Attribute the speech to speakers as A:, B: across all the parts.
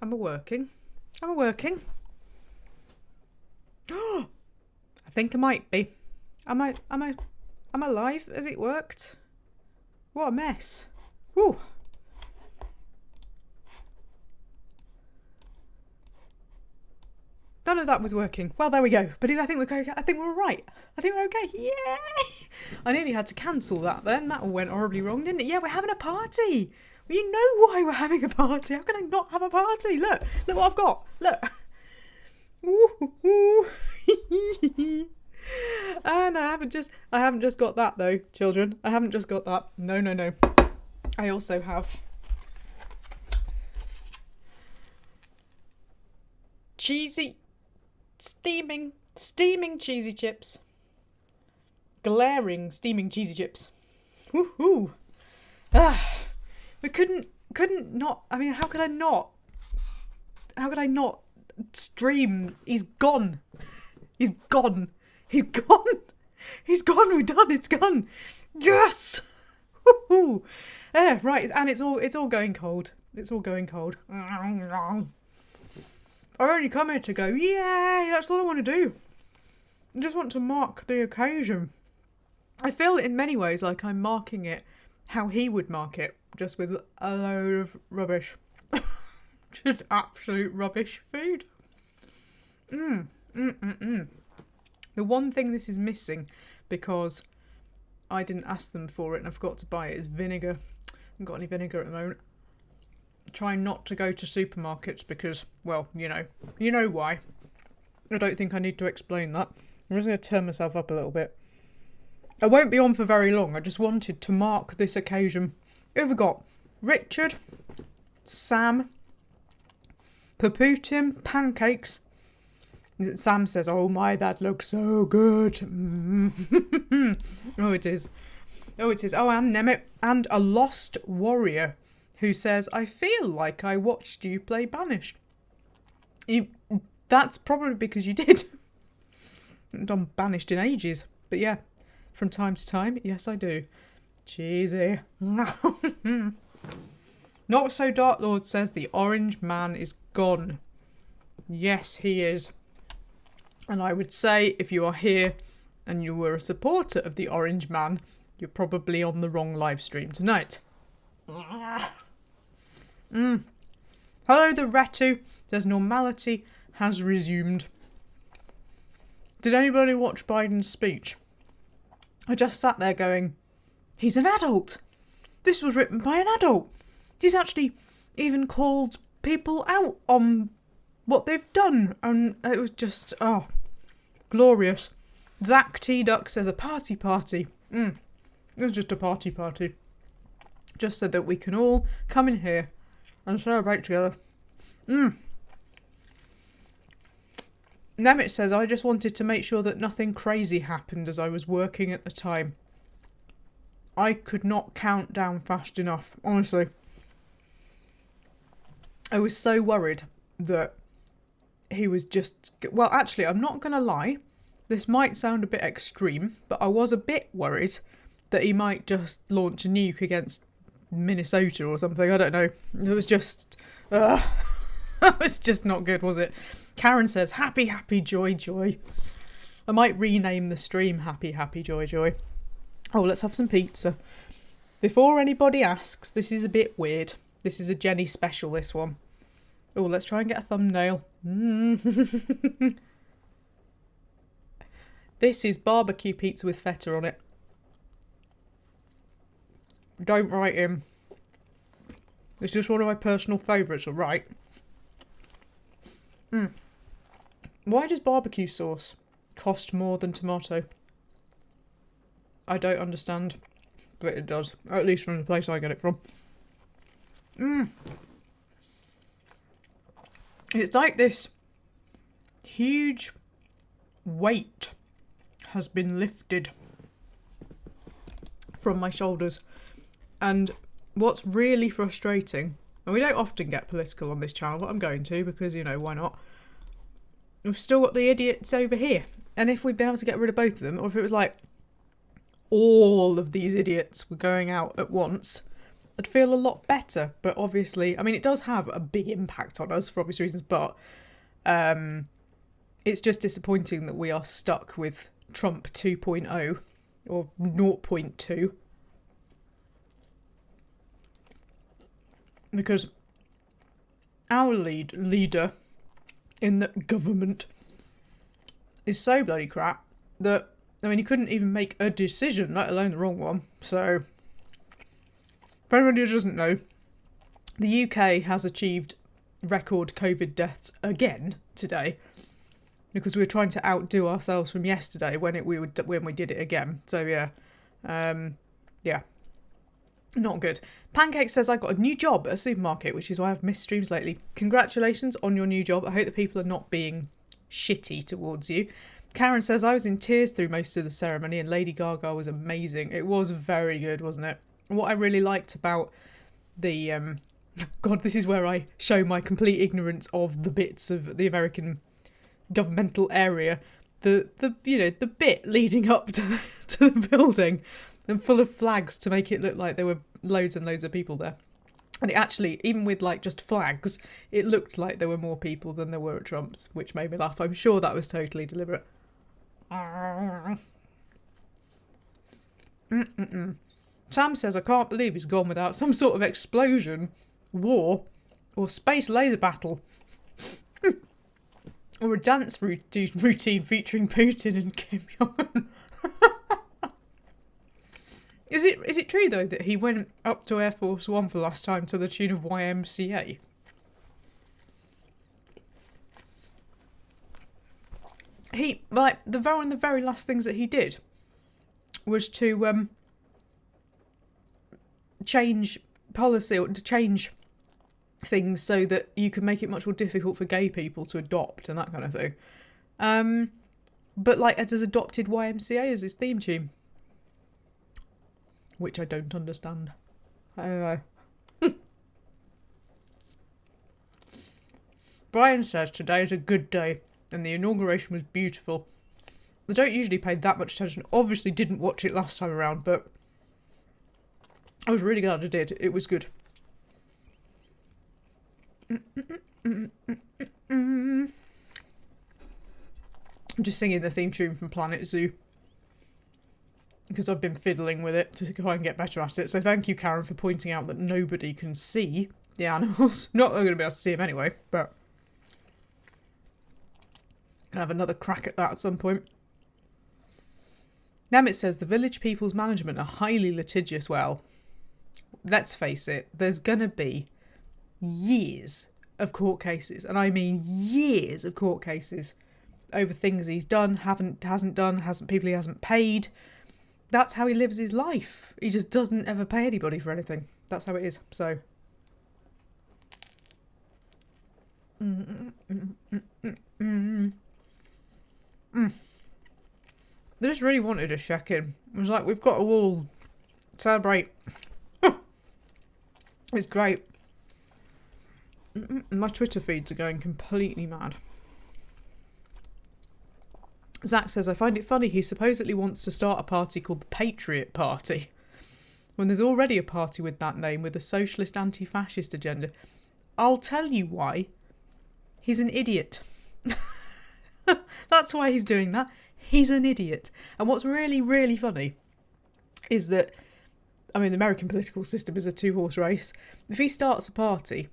A: Am I working? Am I working? I think I might be. Am I live? Has it worked? What a mess. Woo. None of that was working. Well, there we go. But I think we're going. I think we're all right. I think we're okay. Yay! I nearly had to cancel that then. That all went horribly wrong, didn't it? Yeah, we're having a party. Well, you know why we're having a party. How can I not have a party? Look what I've got. Look. And I haven't just got that though, children. I haven't just got that. No. I also have cheesy, steaming cheesy chips. Glaring steaming cheesy chips. Woohoo! We couldn't not. I mean, how could I not? How could I not stream? He's gone. He's gone. He's gone. He's gone. We're done. It's gone. Yes. Woohoo! Right, and it's all going cold. It's all going cold. I only come here to go, yay, that's all I want to do. I just want to mark the occasion. I feel in many ways like I'm marking it how he would mark it, just with a load of rubbish. Just absolute rubbish food. The one thing this is missing, because I didn't ask them for it and I forgot to buy it, is vinegar. I haven't got any vinegar at the moment. Trying not to go to supermarkets because, well, you know why. I don't think I need to explain that. I'm just going to turn myself up a little bit. I won't be on for very long. I just wanted to mark this occasion. Who have we got? Richard, Sam, Paputin, pancakes. Sam says, oh my, that looks so good. Oh, it is. Oh, and Nemeth, and a lost warrior who says, I feel like I watched you play Banished. That's probably because you did. I haven't done Banished in ages. But yeah, from time to time, yes I do. Cheesy. Not So Dark Lord says the orange man is gone. Yes, he is. And I would say if you are here and you were a supporter of the orange man, you're probably on the wrong live stream tonight. Hello, the Retu says normality has resumed. Did anybody watch Biden's speech? I just sat there going, he's an adult. This was written by an adult. He's actually even called people out on what they've done. And it was just, glorious. Zach T. Duck says a party. It was just a party. Just so that we can all come in here and celebrate together. Nemeth says, I just wanted to make sure that nothing crazy happened as I was working at the time. I could not count down fast enough, honestly. I was so worried that he was just... Well, actually, I'm not going to lie. This might sound a bit extreme, but I was a bit worried that he might just launch a nuke against Minnesota or something. I don't know. It was just... it was just not good, was it? Karen says, happy, joy. I might rename the stream happy, joy. Oh, let's have some pizza. Before anybody asks, this is a bit weird. This is a Jenny special, this one. Oh, let's try and get a thumbnail. This is barbecue pizza with feta on it. Don't write in. It's just one of my personal favourites, alright? Why does barbecue sauce cost more than tomato? I don't understand, but it does. At least from the place I get it from. It's like this huge weight has been lifted from my shoulders. And what's really frustrating, and we don't often get political on this channel, but I'm going to because, why not? We've still got the idiots over here. And if we'd been able to get rid of both of them, or if it was like all of these idiots were going out at once, I'd feel a lot better. But obviously, I mean, it does have a big impact on us for obvious reasons, but it's just disappointing that we are stuck with Trump 2.0 or 0.2. Because our leader in the government is so bloody crap that, I mean, he couldn't even make a decision, let alone the wrong one. So, for anyone who doesn't know, the UK has achieved record COVID deaths again today because we were trying to outdo ourselves from yesterday when we did it again. So yeah, not good. Pancake says, I got a new job at a supermarket, which is why I've missed streams lately. Congratulations on your new job. I hope that people are not being shitty towards you. Karen says, I was in tears through most of the ceremony and Lady Gaga was amazing. It was very good, wasn't it? What I really liked about the... God, this is where I show my complete ignorance of the bits of the American governmental area. The bit leading up to the building and full of flags to make it look like there were loads and loads of people there. And it actually, even with like just flags, it looked like there were more people than there were at Trump's, which made me laugh. I'm sure that was totally deliberate. Sam says, I can't believe he's gone without some sort of explosion, war, or space laser battle. Or a dance routine featuring Putin and Kim Jong-un. Is it true, though, that he went up to Air Force One for the last time to the tune of YMCA? He, like, one of the very last things that he did was to change policy or to change things so that you can make it much more difficult for gay people to adopt and that kind of thing. But, like, it has adopted YMCA as his theme tune. Which I don't understand. I don't know. Brian says today is a good day and the inauguration was beautiful. I don't usually pay that much attention. Obviously didn't watch it last time around, but I was really glad I did. It was good. I'm just singing the theme tune from Planet Zoo. Because I've been fiddling with it to try and get better at it. So thank you, Karen, for pointing out that nobody can see the animals. Not that they're going to be able to see them anyway, but I'll have another crack at that at some point. Namit says, the village people's management are highly litigious. Well, let's face it, there's going to be years of court cases, and I mean years of court cases over things he's done, hasn't done, people he hasn't paid. That's how he lives his life. He just doesn't ever pay anybody for anything. That's how it is. So. I just really wanted to check in. It was like, we've got to all celebrate. It's great. My Twitter feeds are going completely mad. Zach says, I find it funny he supposedly wants to start a party called the Patriot Party, when there's already a party with that name with a socialist anti-fascist agenda. I'll tell you why. He's an idiot. That's why he's doing that. He's an idiot. And what's really, really funny is that, I mean, the American political system is a two-horse race. If he starts a party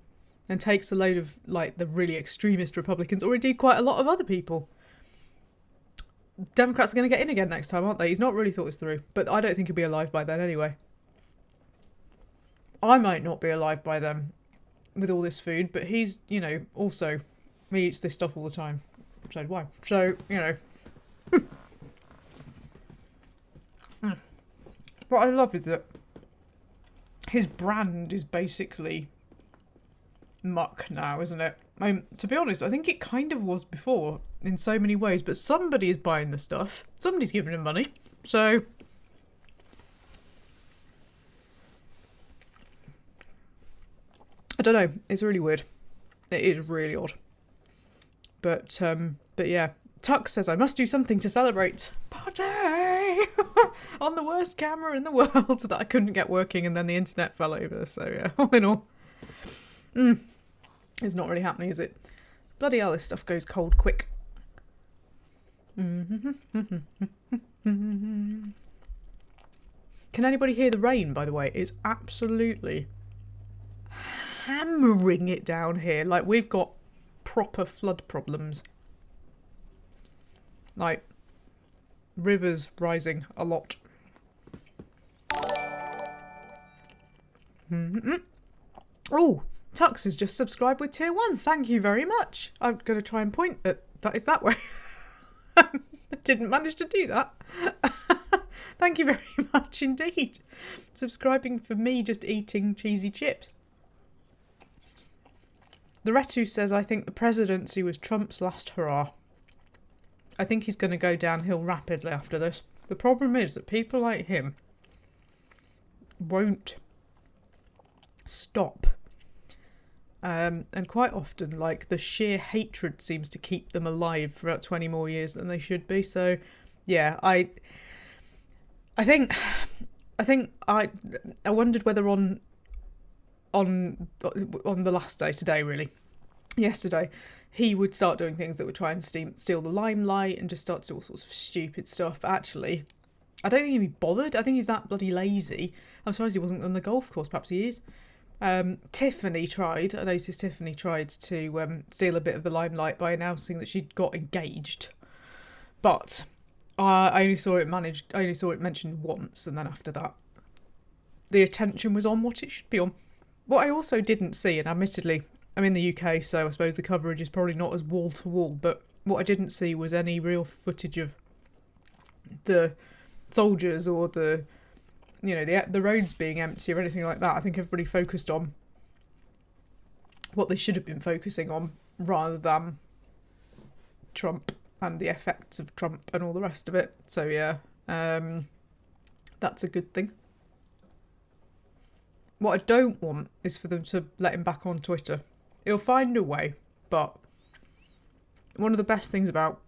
A: and takes a load of, like, the really extremist Republicans, or indeed quite a lot of other people, Democrats are going to get in again next time, aren't they? He's not really thought this through, but I don't think he'll be alive by then anyway. I might not be alive by then with all this food, but he's, you know, also, he eats this stuff all the time. So do I. So, you know. What I love is that his brand is basically muck now, isn't it? I mean, to be honest, I think it kind of was before in so many ways, but somebody is buying the stuff. Somebody's giving him money. So I don't know. It's really weird. It is really odd. But yeah, Tuck says, I must do something to celebrate. Party! On the worst camera in the world that I couldn't get working, and then the internet fell over. So yeah, all in all. It's not really happening, is it? Bloody hell, this stuff goes cold quick. Can anybody hear the rain, by the way? It's absolutely hammering it down here. Like, we've got proper flood problems. Like, rivers rising a lot. Oh, Tux has just subscribed with tier 1. Thank you very much. I'm going to try and point at that way. I didn't manage to do that. Thank you very much indeed. Subscribing for me just eating cheesy chips. The Retu says, I think the presidency was Trump's last hurrah. I think he's going to go downhill rapidly after this. The problem is that people like him won't stop. And quite often, like, the sheer hatred seems to keep them alive for about 20 more years than they should be. So, yeah, I think I wondered whether on the last day, today really, yesterday, he would start doing things that would try and steal the limelight and just start to do all sorts of stupid stuff. But actually, I don't think he'd be bothered. I think he's that bloody lazy. I'm surprised he wasn't on the golf course. Perhaps he is. Tiffany tried. I noticed Tiffany tried to steal a bit of the limelight by announcing that she'd got engaged. But I only saw it mentioned once, and then after that, the attention was on what it should be on. What I also didn't see, and admittedly, I'm in the UK, so I suppose the coverage is probably not as wall to wall, but what I didn't see was any real footage of the soldiers or the roads being empty or anything like that. I think everybody focused on what they should have been focusing on rather than Trump and the effects of Trump and all the rest of it. So yeah, that's a good thing. What I don't want is for them to let him back on Twitter. He'll find a way, but one of the best things about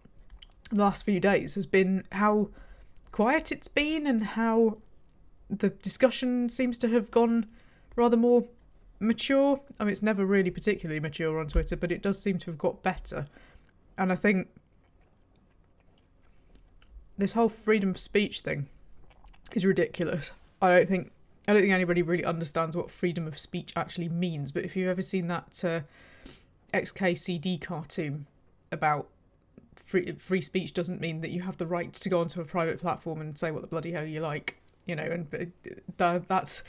A: the last few days has been how quiet it's been and how the discussion seems to have gone rather more mature. I mean, it's never really particularly mature on Twitter, but it does seem to have got better. And I think this whole freedom of speech thing is ridiculous. I don't think anybody really understands what freedom of speech actually means. But if you've ever seen that XKCD cartoon about free speech doesn't mean that you have the right to go onto a private platform and say what the bloody hell you like, you know, and that's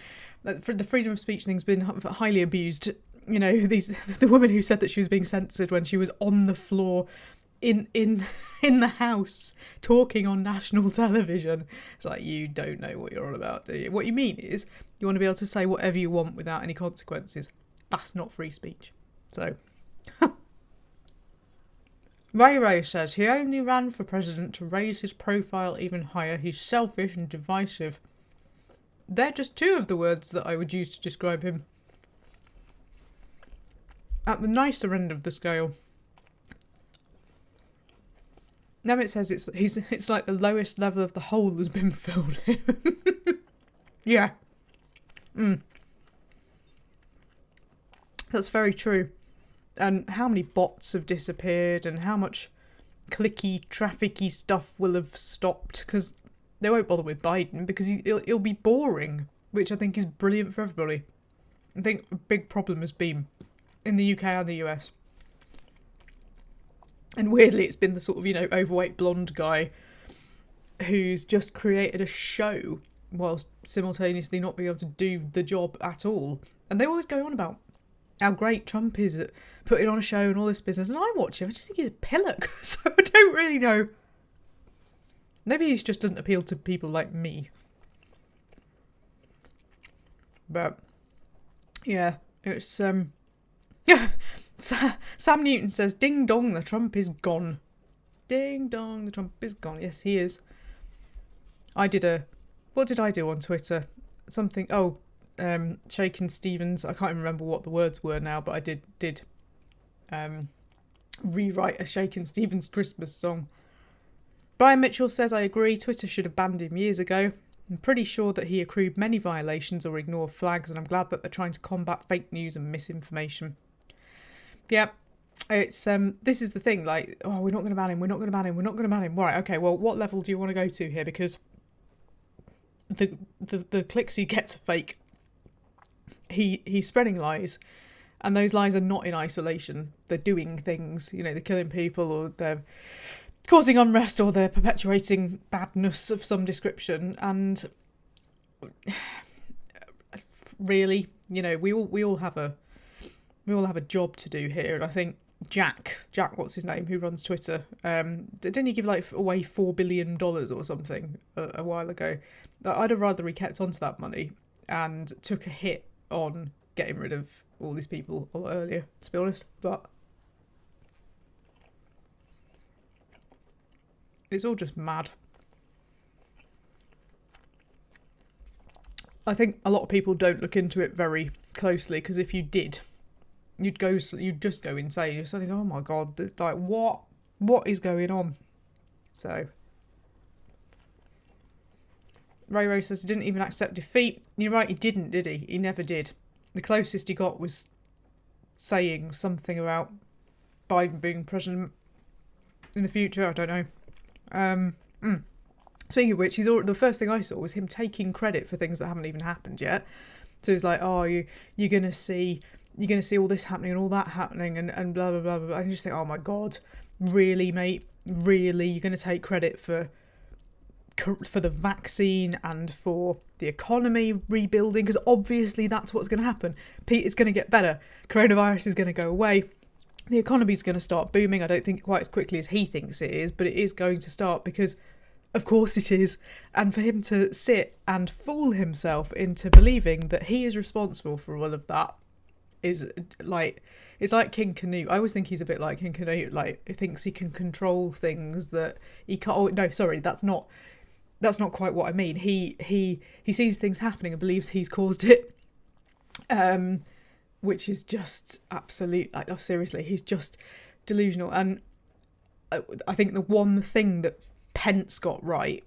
A: the freedom of speech thing's been highly abused. You know, the woman who said that she was being censored when she was on the floor in the house talking on national television. It's like, you don't know what you're on about, do you? What you mean is you want to be able to say whatever you want without any consequences. That's not free speech. So Ray says he only ran for president to raise his profile even higher. He's selfish and divisive. They're just two of the words that I would use to describe him. At the nicer end of the scale. Nemit says it's like the lowest level of the hole has been filled. Yeah. That's very true. And how many bots have disappeared and how much clicky, trafficky stuff will have stopped, because they won't bother with Biden because it'll be boring, which I think is brilliant for everybody. I think a big problem has been in the UK and the US. And weirdly, it's been the sort of, overweight blonde guy who's just created a show whilst simultaneously not being able to do the job at all. And they always go on about how great Trump is at putting on a show and all this business. And I watch him, I just think he's a pillock. So I don't really know. Maybe he just doesn't appeal to people like me. But yeah, it's Sam Newton says, ding dong, the Trump is gone. Ding dong, the Trump is gone. Yes, he is. What did I do on Twitter? Something, Shakin' Stevens, I can't even remember what the words were now, but I did rewrite a Shakin' Stevens Christmas song Brian Mitchell says, I agree, Twitter should have banned him years ago. I'm pretty sure that he accrued many violations or ignored flags, and I'm glad that they're trying to combat fake news and misinformation. Yeah, it's this is the thing, like, oh, we're not going to ban him, we're not going to ban him, we're not going to ban him. Right, okay, well, what level do you want to go to here? Because the clicks he gets are fake. He's spreading lies, and those lies are not in isolation. They're doing things, you know, they're killing people, or they're causing unrest, or they're perpetuating badness of some description. And really, you know, we all have a job to do here. And I think Jack, what's his name, who runs Twitter, didn't he give like away $4 billion or something a while ago? I'd have rather he kept onto that money and took a hit on getting rid of all these people a lot earlier, to be honest. But it's all just mad. I think a lot of people don't look into it very closely, because if you did, you'd just go insane. You're saying, oh my god, like what is going on? So Ray says he didn't even accept defeat. You're right, he didn't, did he? He never did. The closest he got was saying something about Biden being president in the future. I don't know. Speaking of which, the first thing I saw was him taking credit for things that haven't even happened yet. So he's like, oh, you're gonna see all this happening and all that happening and blah blah blah blah. And you just think, oh my god, really, mate? Really, you're gonna take credit for the vaccine and for the economy rebuilding? Because obviously that's what's going to happen. It's going to get better. Coronavirus is going to go away. The economy's going to start booming. I don't think quite as quickly as he thinks it is, but it is going to start, because of course it is. And for him to sit and fool himself into believing that he is responsible for all of that is like, it's like King Canute. I always think he's a bit like King Canute, like he thinks he can control things that he can't. Oh no, sorry, that's not quite what I mean. He sees things happening and believes he's caused it, which is just absolute. Like, oh, seriously, he's just delusional. And I think the one thing that Pence got right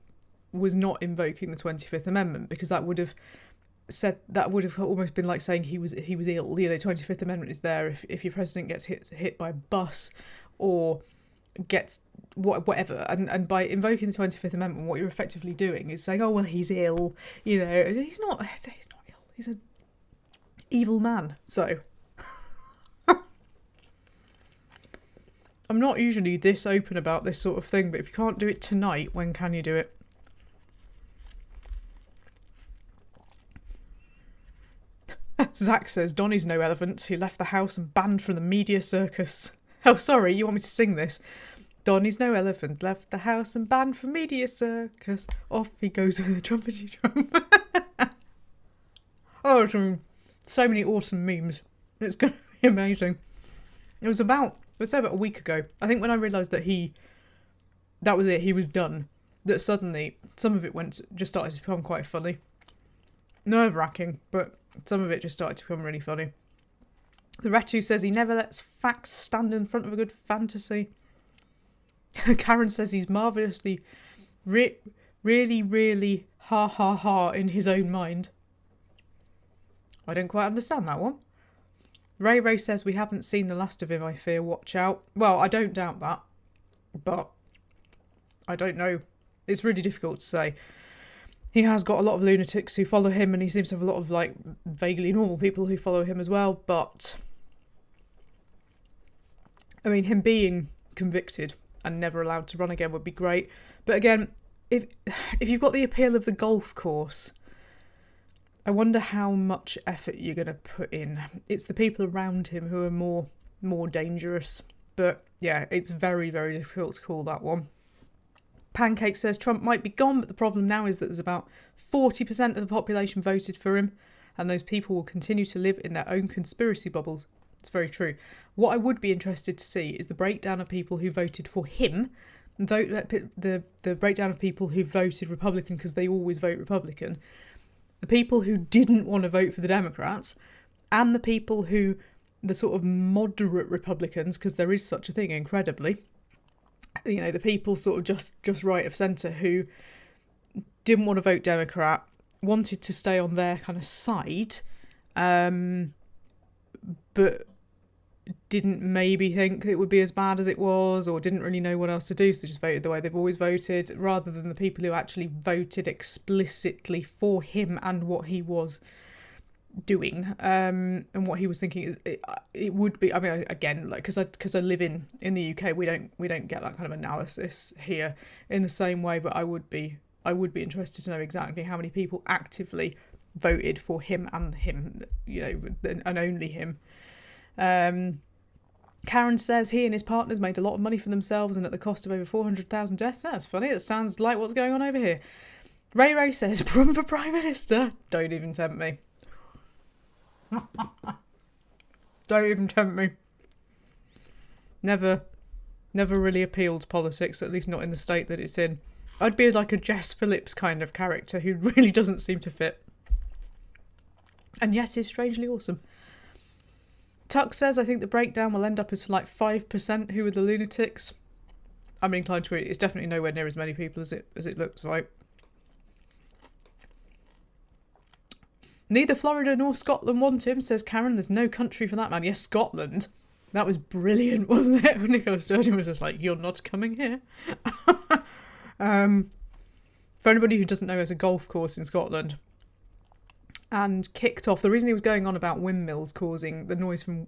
A: was not invoking the 25th Amendment, because that would have almost been like saying he was ill. You know, 25th Amendment is there if your president gets hit by a bus or gets whatever, and by invoking the 25th Amendment, what you're effectively doing is saying, oh well, he's ill. You know, he's not ill. He's an evil man. So I'm not usually this open about this sort of thing, but if you can't do it tonight, when can you do it? Zach says Donnie's no elephant. He left the house and banned from the media circus. Oh, sorry, you want me to sing this? Donnie's no elephant, left the house and banned from media circus. Off he goes with a trumpety drum. Oh, so many awesome memes. It's going to be amazing. It was about a week ago. I think when I realised that that was it, he was done, that suddenly some of it just started to become quite funny. Nerve-wracking, but some of it just started to become really funny. The Retu says he never lets facts stand in front of a good fantasy. Karen says he's marvellously, really, really ha ha ha in his own mind. I don't quite understand that one. Ray says we haven't seen the last of him, I fear, watch out. Well, I don't doubt that, but I don't know. It's really difficult to say. He has got a lot of lunatics who follow him, and he seems to have a lot of like vaguely normal people who follow him as well, but I mean, him being convicted and never allowed to run again would be great. But again, if you've got the appeal of the golf course, I wonder how much effort you're going to put in. It's the people around him who are more dangerous. But yeah, it's very, very difficult to call that one. Pancake says Trump might be gone, but the problem now is that there's about 40% of the population voted for him, and those people will continue to live in their own conspiracy bubbles. It's very true. What I would be interested to see is the breakdown of people who voted for him, the breakdown of people who voted Republican because they always vote Republican, the people who didn't want to vote for the Democrats, and the people who, the sort of moderate Republicans, because there is such a thing, incredibly, you know, the people sort of just right of centre who didn't want to vote Democrat, wanted to stay on their kind of side, but didn't maybe think it would be as bad as it was, or didn't really know what else to do, so just voted the way they've always voted, rather than the people who actually voted explicitly for him and what he was doing, and what he was thinking. It would be, I mean, again, like, because I live in the UK, we don't get that kind of analysis here in the same way, but I would be interested to know exactly how many people actively voted for him, you know, and only him. Karen says he and his partners made a lot of money for themselves and at the cost of over 400,000 deaths. That's funny. That sounds like what's going on over here. Ray says, Brum for Prime Minister. Don't even tempt me. Don't even tempt me. Never really appealed to politics, at least not in the state that it's in. I'd be like a Jess Phillips kind of character who really doesn't seem to fit. And yet is strangely awesome. Tuck says, I think the breakdown will end up as like 5% who are the lunatics. I'm inclined to agree. It's definitely nowhere near as many people as it looks like. Neither Florida nor Scotland want him, says Karen. There's no country for that man. Yes, Scotland. That was brilliant, wasn't it? Nicola Sturgeon was just like, you're not coming here. For anybody who doesn't know, there's a golf course in Scotland. And kicked off, the reason he was going on about windmills causing the noise from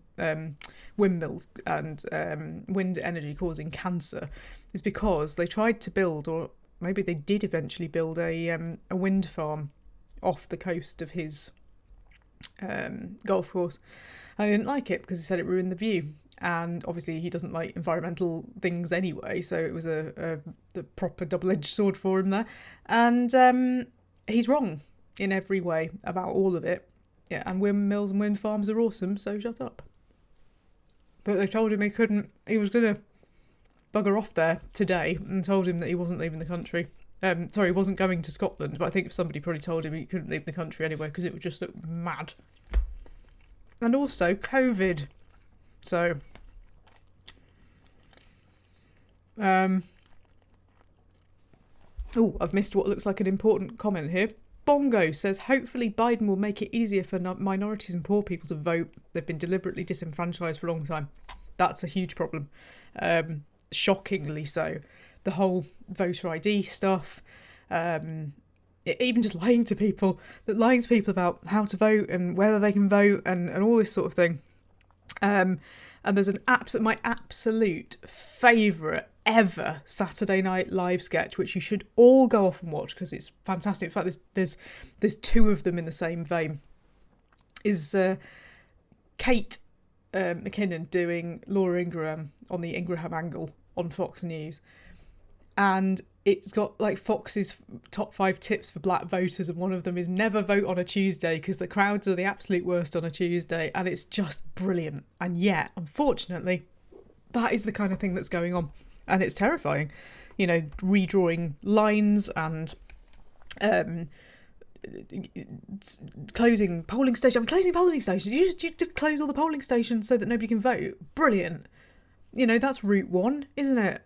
A: windmills and wind energy causing cancer is because they tried to build, or maybe they did eventually build, a wind farm off the coast of his golf course. And I didn't like it because he said it ruined the view. And obviously he doesn't like environmental things anyway, so it was the proper double-edged sword for him there. And he's wrong in every way about all of it. Yeah, and windmills and wind farms are awesome, so shut up. But they told him he was going to bugger off there today, and told him that he wasn't leaving the country. He wasn't going to Scotland, but I think somebody probably told him he couldn't leave the country anyway, because it would just look mad. And also COVID. So, I've missed what looks like an important comment here. Bongo says, hopefully Biden will make it easier for minorities and poor people to vote. They've been deliberately disenfranchised for a long time. That's a huge problem. Shockingly so. The whole voter ID stuff, even just lying to people about how to vote and whether they can vote and all this sort of thing. And there's my absolute favourite ever Saturday Night Live sketch, which you should all go off and watch because it's fantastic. In fact, there's two of them in the same vein. Is Kate McKinnon doing Laura Ingraham on the Ingraham Angle on Fox News, and it's got like Fox's top 5 tips for black voters, and one of them is never vote on a Tuesday because the crowds are the absolute worst on a Tuesday, and it's just brilliant. And yet, unfortunately, that is the kind of thing that's going on, and it's terrifying. You know, redrawing lines and closing polling stations. I'm closing polling stations. You just close all the polling stations so that nobody can vote. Brilliant. You know, that's route one, isn't it?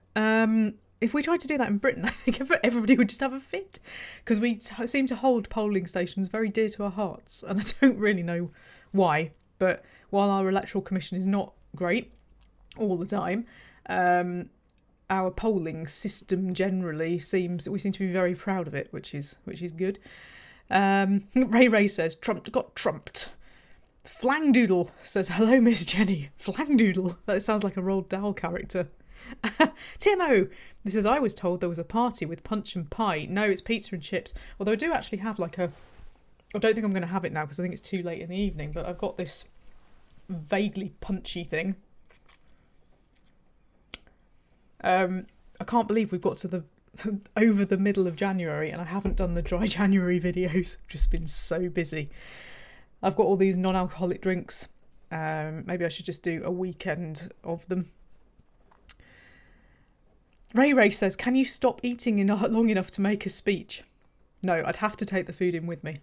A: If we tried to do that in Britain, I think everybody would just have a fit, because we seem to hold polling stations very dear to our hearts, and I don't really know why. But while our electoral commission is not great all the time, our polling system generally we seem to be very proud of it, which is good. Ray says Trump got trumped. Flangdoodle says, hello Miss Jenny. Flangdoodle, that sounds like a Roald Dahl character. Timo, this is, I was told there was a party with punch and pie. No, it's pizza and chips. Although I do actually have I don't think I'm going to have it now because I think it's too late in the evening, but I've got this vaguely punchy thing. I can't believe we've got to the over the middle of January and I haven't done the dry January videos. I've just been so busy. I've got all these non-alcoholic drinks. Maybe I should just do a weekend of them. Ray says, can you stop eating long enough to make a speech? No, I'd have to take the food in with me.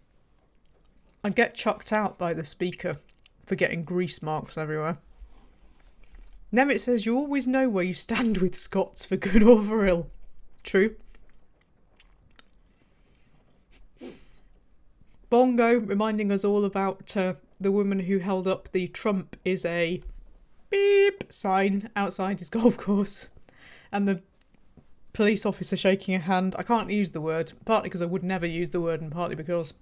A: I'd get chucked out by the speaker for getting grease marks everywhere. Nemit says, you always know where you stand with Scots, for good or for ill. True. Bongo reminding us all about the woman who held up the Trump is a beep sign outside his golf course. And the police officer shaking a hand. I can't use the word, partly because I would never use the word and partly because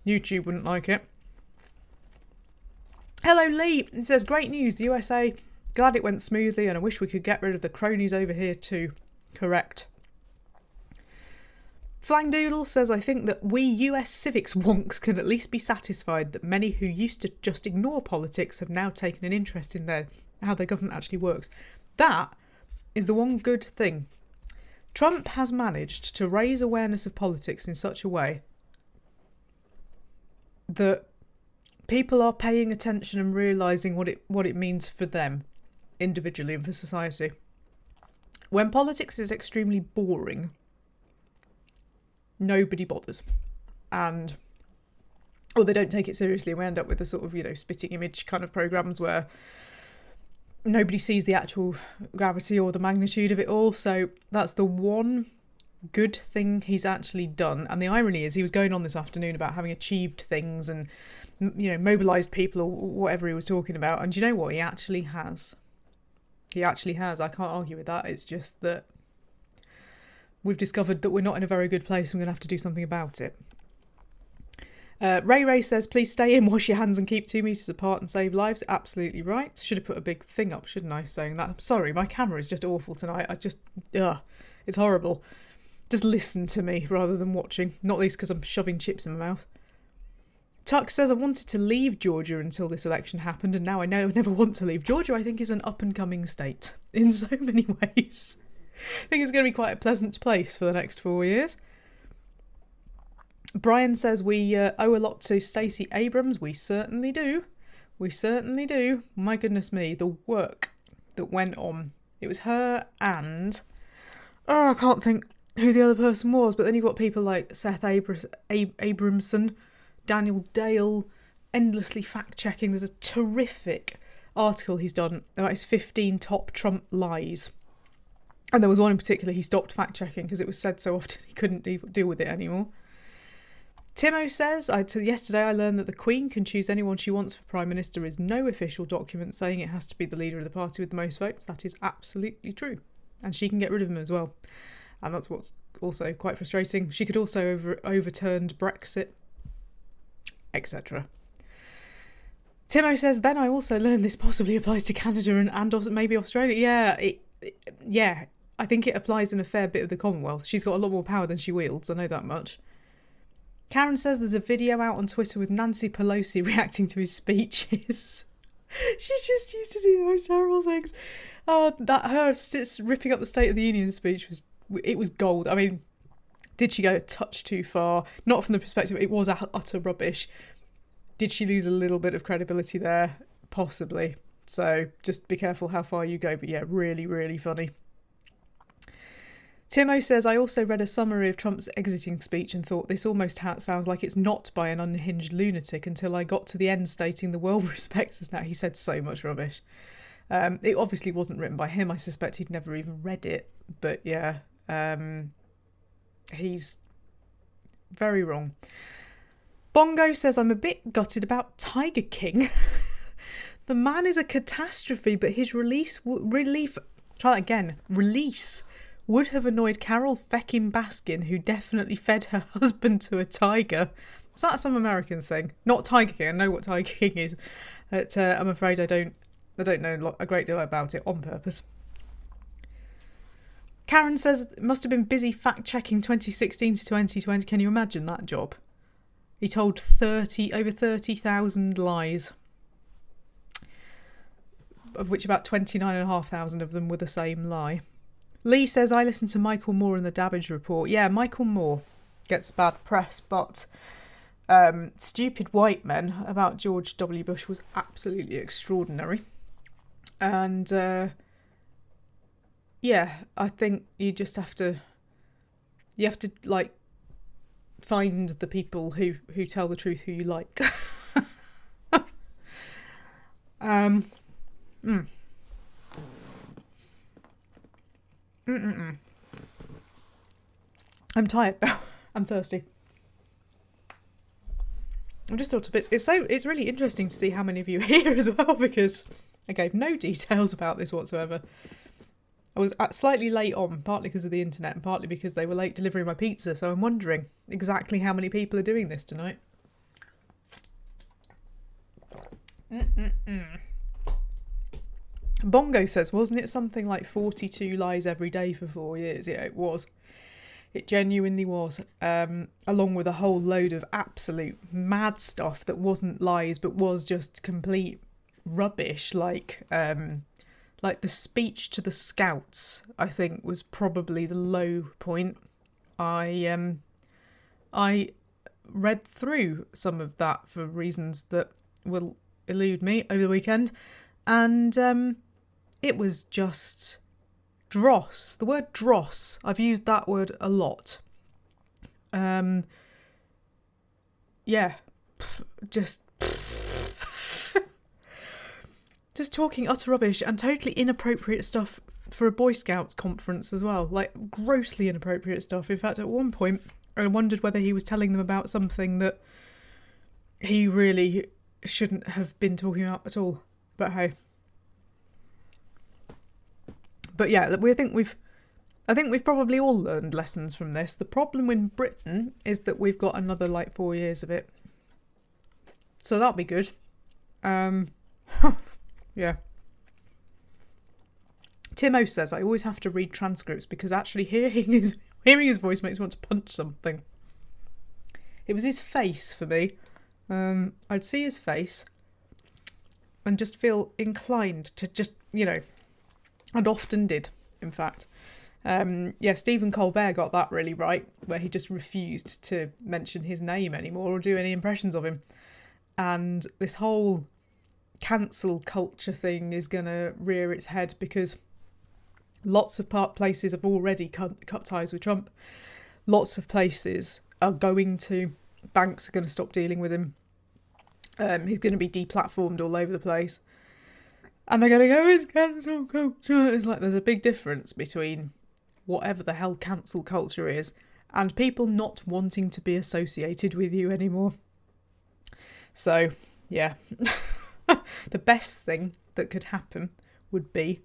A: YouTube wouldn't like it. Hello Lee, it says, great news, the USA, glad it went smoothly and I wish we could get rid of the cronies over here too. Correct. Flangdoodle says, I think that we US civics wonks can at least be satisfied that many who used to just ignore politics have now taken an interest in how their government actually works. That is the one good thing. Trump has managed to raise awareness of politics in such a way that people are paying attention and realising what it means for them individually and for society. When politics is extremely boring, nobody bothers. And they don't take it seriously, and we end up with the sort of, spitting image kind of programmes where nobody sees the actual gravity or the magnitude of it all. So that's the one good thing he's actually done. And the irony is he was going on this afternoon about having achieved things and mobilised people or whatever he was talking about. And do you know what? He actually has. He actually has. I can't argue with that. It's just that we've discovered that we're not in a very good place and we're going to have to do something about it. Ray says, please stay in, wash your hands and keep 2 metres apart and save lives. Absolutely right. Should have put a big thing up, shouldn't I, saying that. I'm sorry, my camera is just awful tonight. It's horrible. Just listen to me rather than watching. Not least because I'm shoving chips in my mouth. Tuck says, I wanted to leave Georgia until this election happened and now I know I never want to leave. Georgia, I think, is an up-and-coming state in so many ways. I think it's going to be quite a pleasant place for the next 4 years. Brian says, we owe a lot to Stacey Abrams. We certainly do. We certainly do. My goodness me, the work that went on. It was her and... I can't think who the other person was, but then you've got people like Seth Abramson, Daniel Dale, endlessly fact-checking. There's a terrific article he's done about his 15 top Trump lies. And there was one in particular he stopped fact-checking because it was said so often he couldn't deal with it anymore. Timo says, yesterday I learned that the Queen can choose anyone she wants for Prime Minister is no official document saying it has to be the leader of the party with the most votes. That is absolutely true. And she can get rid of him as well. And that's what's also quite frustrating. She could also overturned Brexit, etc. Timo says, then I also learned this possibly applies to Canada and maybe Australia. Yeah, I think it applies in a fair bit of the Commonwealth. She's got a lot more power than she wields, I know that much. Karen says there's a video out on Twitter with Nancy Pelosi reacting to his speeches. She just used to do the most terrible things. That her ripping up the State of the Union speech was gold. I mean, did she go a touch too far? Not from the perspective it was utter rubbish. Did she lose a little bit of credibility there? Possibly. So just be careful how far you go. But yeah, really, really funny. Timo says, I also read a summary of Trump's exiting speech and thought this almost sounds like it's not by an unhinged lunatic until I got to the end stating the world respects us now. He said so much rubbish. It obviously wasn't written by him. I suspect he'd never even read it. But yeah, he's very wrong. Bongo says, I'm a bit gutted about Tiger King. The man is a catastrophe, but his release would have annoyed Carol feckin' Baskin, who definitely fed her husband to a tiger. Is that some American thing? Not Tiger King. I know what Tiger King is, but I'm afraid I don't know a great deal about it on purpose. Karen says it must have been busy fact-checking 2016 to 2020. Can you imagine that job? He told over 30,000 lies, of which about 29,500 of them were the same lie. Lee says, I listened to Michael Moore in the Dabbage Report. Yeah, Michael Moore gets bad press, but Stupid White Men about George W. Bush was absolutely extraordinary. And yeah, I think you just have to like find the people who tell the truth who you like. Mm. Mm-mm-mm. I'm tired now. I'm thirsty. I just thought to bits. It's really interesting to see how many of you are here as well, because I gave no details about this whatsoever. I was slightly late on, partly because of the internet and partly because they were late delivering my pizza, so I'm wondering exactly how many people are doing this tonight. Mm-mm-mm. Bongo says, wasn't it something like 42 lies every day for 4 years? Yeah, it was. It genuinely was. Along with a whole load of absolute mad stuff that wasn't lies but was just complete rubbish, like the speech to the Scouts, I think, was probably the low point. I read through some of that for reasons that will elude me over the weekend, and it was just dross. The word dross, I've used that word a lot. Yeah, just talking utter rubbish and totally inappropriate stuff for a Boy Scouts conference as well. Like, grossly inappropriate stuff. In fact, at one point, I wondered whether he was telling them about something that he really shouldn't have been talking about at all. But hey. But yeah, I think we've probably all learned lessons from this. The problem in Britain is that we've got another 4 years of it. So that'll be good. Yeah. Timo says, I always have to read transcripts because actually hearing his voice makes me want to punch something. It was his face for me. I'd see his face and just feel inclined to just, and often did, in fact. Stephen Colbert got that really right, where he just refused to mention his name anymore or do any impressions of him. And this whole cancel culture thing is going to rear its head because lots of places have already cut ties with Trump. Lots of places are going to. Banks are going to stop dealing with him. He's going to be deplatformed all over the place. And they're going to go, it's cancel culture. It's like there's a big difference between whatever the hell cancel culture is and people not wanting to be associated with you anymore. So, yeah. The best thing that could happen would be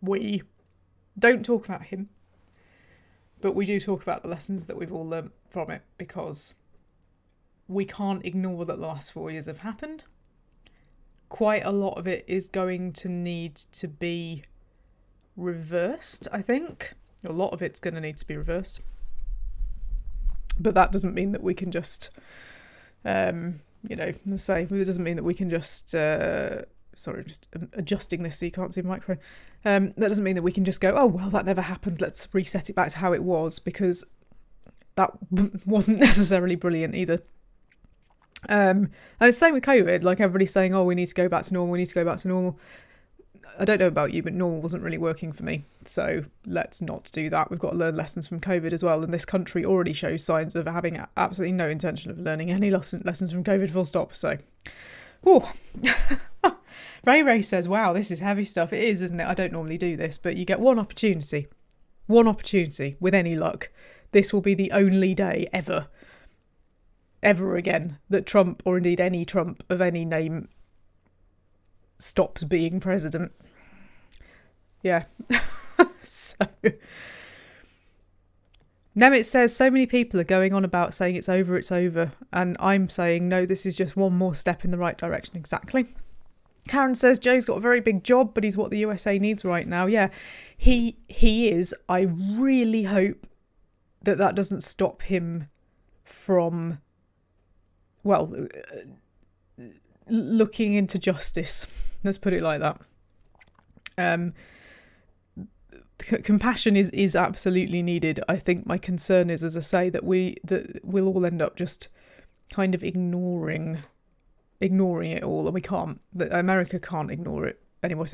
A: we don't talk about him, but we do talk about the lessons that we've all learnt from it, because we can't ignore that the last 4 years have happened. Quite a lot of it is going to need to be reversed, I think. A lot of it's going to need to be reversed. But that doesn't mean that we can just, let's say, it doesn't mean that we can just, just adjusting this so you can't see the microphone. That doesn't mean that we can just go, oh, well, that never happened, let's reset it back to how it was, because that wasn't necessarily brilliant either. And it's the same with COVID, like everybody's saying, oh, we need to go back to normal, I don't know about you, but normal wasn't really working for me. So let's not do that. We've got to learn lessons from COVID as well. And this country already shows signs of having absolutely no intention of learning any lessons from COVID, full stop. So, Ray says, wow, this is heavy stuff. It is, isn't it? I don't normally do this, but you get one opportunity with any luck. This will be the only day ever again that Trump, or indeed any Trump of any name, stops being president. Yeah. So Nemet says, so many people are going on about saying it's over, and I'm saying no, this is just one more step in the right direction. Exactly. Karen says, Joe's got a very big job, but he's what the USA needs right now. Yeah, he is. I really hope that doesn't stop him from, looking into justice. Let's put it like that. Compassion is absolutely needed. I think my concern is, as I say, that we'll all end up just kind of ignoring it all, and we can't. America can't ignore it anymore.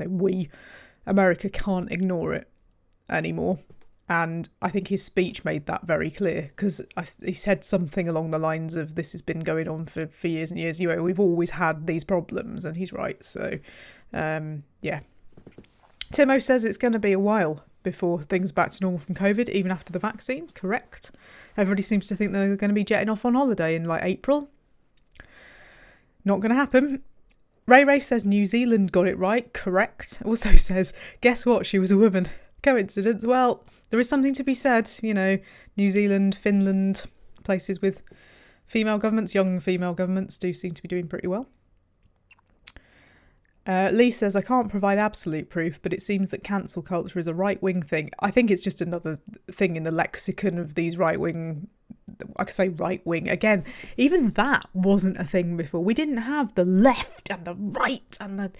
A: America can't ignore it anymore. And I think his speech made that very clear, because he said something along the lines of, this has been going on for years and years. We've always had these problems, and he's right. So, yeah. Timo says it's going to be a while before things are back to normal from COVID, even after the vaccines. Correct. Everybody seems to think they're going to be jetting off on holiday in like April. Not going to happen. Ray says New Zealand got it right. Correct. Also says, guess what? She was a woman. Coincidence? Well, there is something to be said. New Zealand, Finland, places with female governments, young female governments do seem to be doing pretty well. Lee says, I can't provide absolute proof, but it seems that cancel culture is a right-wing thing. I think it's just another thing in the lexicon of these right-wing, I could say right-wing. Again, even that wasn't a thing before. We didn't have the left and the right and the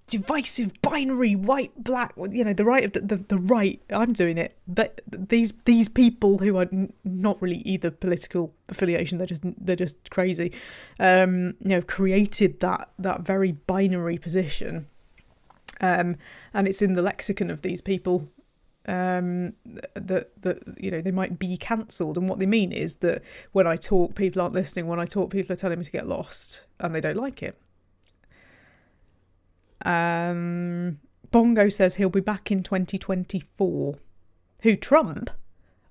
A: divisive binary white black, the right of the right. I'm doing it, but these people who are not really either political affiliation, they're just crazy, created that very binary position, and it's in the lexicon of these people, that they might be cancelled. And what they mean is that when I talk, people aren't listening. When I talk, people are telling me to get lost, and they don't like it. Bongo says he'll be back in 2024. Who, Trump?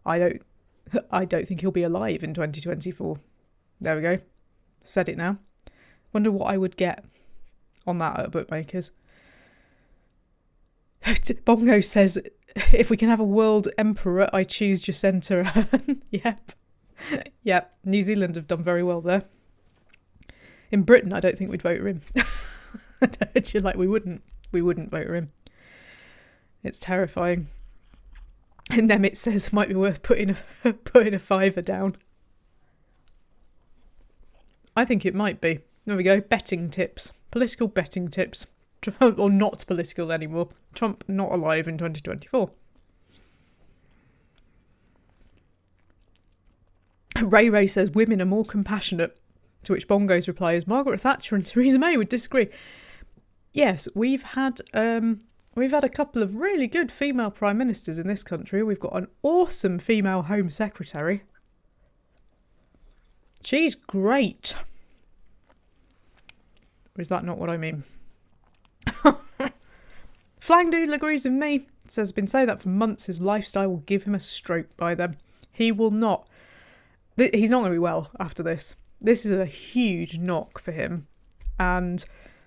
A: I don't think he'll be alive in 2024. There we go. Said it now. Wonder what I would get on that at Bookmakers. Bongo says, if we can have a world emperor, I choose Jacinta Ardern. Yep. New Zealand have done very well there. In Britain, I don't think we'd vote her in. We wouldn't vote her in. It's terrifying. And then it says might be worth putting a $5 down. I think it might be. There we go. Betting tips. Political betting tips. Or not political anymore. Trump not alive in 2024. Ray says women are more compassionate. To which Bongo's reply is Margaret Thatcher and Theresa May would disagree. Yes, we've had a couple of really good female prime ministers in this country. We've got an awesome female Home Secretary. She's great. Or is that not what I mean? Flangdoodle agrees with me. Says, been saying that for months. His lifestyle will give him a stroke by then. He will not. He's not going to be well after this. This is a huge knock for him. And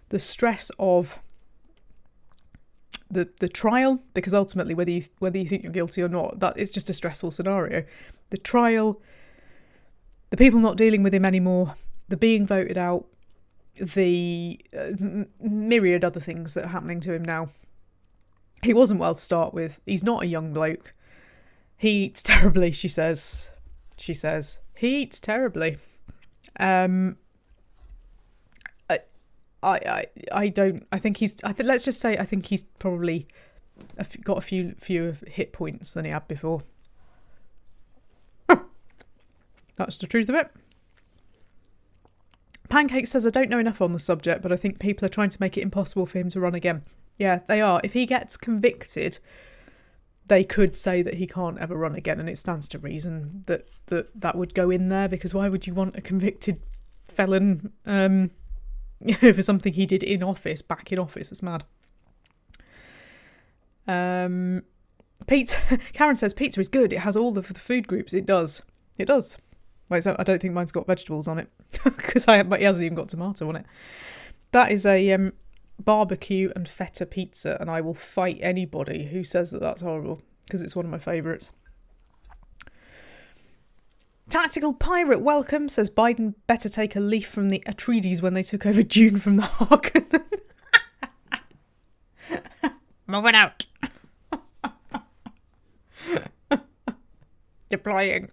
A: the stress of the trial, because ultimately whether you think you're guilty or not, that is just a stressful scenario. The trial, the people not dealing with him anymore, the being voted out, the myriad other things that are happening to him now. He wasn't well to start with. He's not a young bloke. He eats terribly, she says. He eats terribly. Let's just say I think he's probably got a few fewer hit points than he had before. That's the truth of it. Pancake says, I don't know enough on the subject, but I think people are trying to make it impossible for him to run again. Yeah, they are. If he gets convicted, they could say that he can't ever run again, and it stands to reason that would go in there, because why would you want a convicted felon for something he did back in office? It's mad. Karen says pizza is good. It has all the food groups. It does. Wait, so I don't think mine's got vegetables on it because it hasn't even got tomato on it. That is a barbecue and feta pizza, and I will fight anybody who says that that's horrible because it's one of my favourites. Tactical Pirate welcome says Biden better take a leaf from the Atreides when they took over Dune from the Harkonnen. Moving out. Deploying.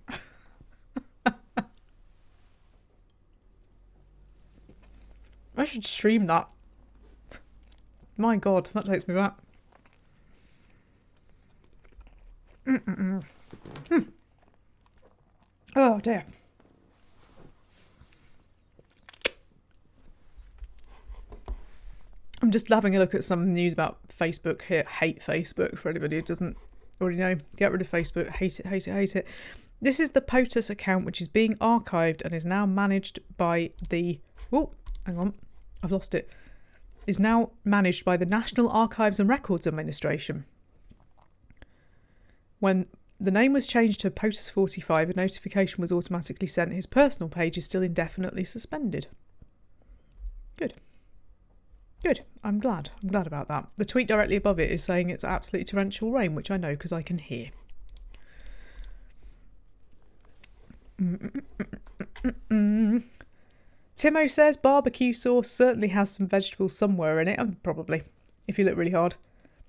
A: I should stream that. My God, that takes me back. Oh dear. I'm just having a look at some news about Facebook here. Hate Facebook for anybody who doesn't Already know. Get rid of Facebook. Hate it, hate it, hate it. This is the POTUS account, which is being archived and is now managed by the... Oh, hang on. I've lost it. Is now managed by the National Archives and Records Administration. When the name was changed to POTUS 45, a notification was automatically sent. His personal page is still indefinitely suspended. Good. Good. I'm glad. I'm glad about that. The tweet directly above it is saying it's absolutely torrential rain, which I know because I can hear. Timo says barbecue sauce certainly has some vegetables somewhere in it. Probably, if you look really hard.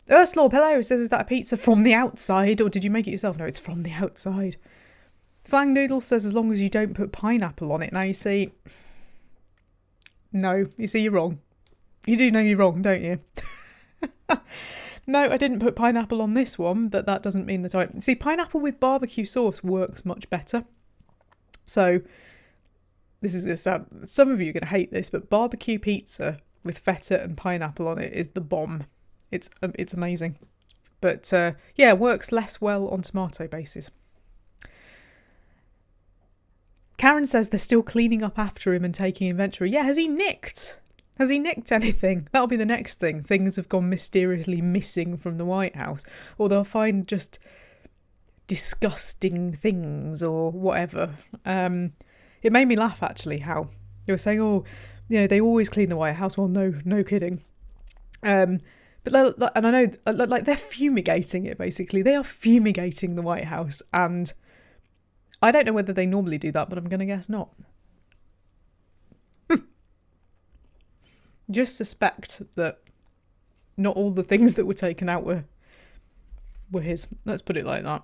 A: Urslaw Pillow says, is that a pizza from the outside or did you make it yourself? No, it's from the outside. Flang Noodle says, as long as you don't put pineapple on it. Now you see... No, you see, you're wrong. You do know you're wrong, don't you? No, I didn't put pineapple on this one, but that doesn't mean that I... See, pineapple with barbecue sauce works much better. So, this is going to sound... Some of you are going to hate this, but barbecue pizza with feta and pineapple on it is the bomb. It's amazing. But, yeah, works less well on tomato bases. Karen says they're still cleaning up after him and taking inventory. Yeah, has he nicked? Has he nicked anything? That'll be the next thing. Things have gone mysteriously missing from the White House. Or they'll find just disgusting things or whatever. It made me laugh, actually, how they were saying, oh, you know, they always clean the White House. Well, no kidding. But and I know, like, they're fumigating it, basically. They are fumigating the White House. And I don't know whether they normally do that, but I'm going to guess not. Just suspect that not all the things that were taken out were his. Let's put it like that.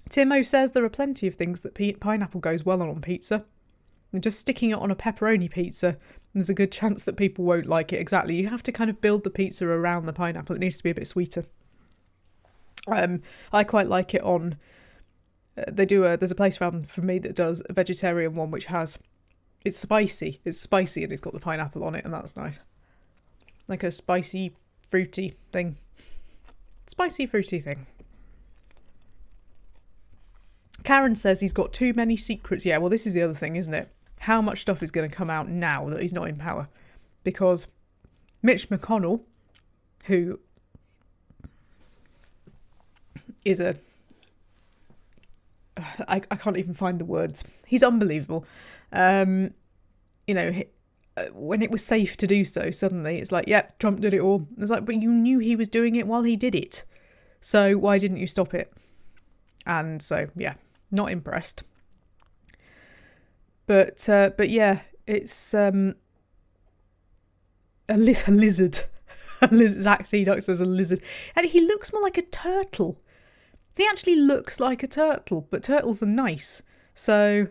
A: Timo says there are plenty of things that pineapple goes well on pizza. And just sticking it on a pepperoni pizza, there's a good chance that people won't like it exactly. You have to kind of build the pizza around the pineapple. It needs to be a bit sweeter. I quite like it on... there's a place around for me that does a vegetarian one which has... It's spicy and it's got the pineapple on it and that's nice. Like a spicy, fruity thing. Spicy, fruity thing. Karen says he's got too many secrets. Yeah, well, this is the other thing, isn't it? How much stuff is going to come out now that he's not in power? Because Mitch McConnell, who is a... I can't even find the words. He's unbelievable. You know, when it was safe to do so, suddenly it's like, yep, Trump did it all. It's like, but you knew he was doing it while he did it. So why didn't you stop it? And so, yeah, not impressed. But yeah, it's a lizard. Zach Seaduck says a lizard. And he looks more like a turtle. He actually looks like a turtle, but turtles are nice. So,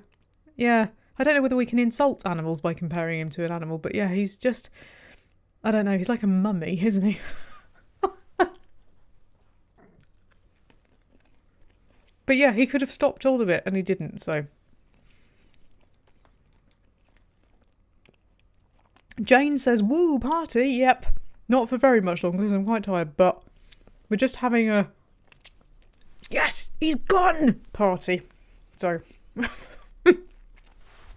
A: yeah, I don't know whether we can insult animals by comparing him to an animal, but yeah, he's just, I don't know, he's like a mummy, isn't he? But yeah, he could have stopped all of it, and he didn't, so. Jane says, woo, party, yep. Not for very much longer, because I'm quite tired, but we're just having a, yes, he's gone, party. So,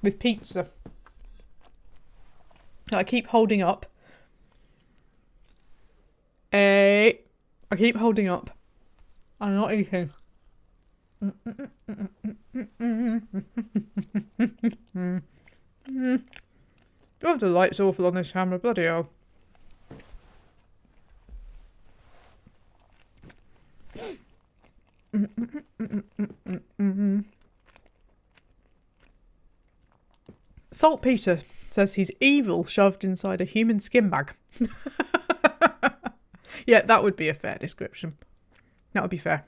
A: with pizza. I keep holding up. I keep holding up. I'm not eating. Oh, the light's awful on this camera, bloody hell. Saltpeter says he's evil shoved inside a human skin bag. Yeah, that would be a fair description. That would be fair.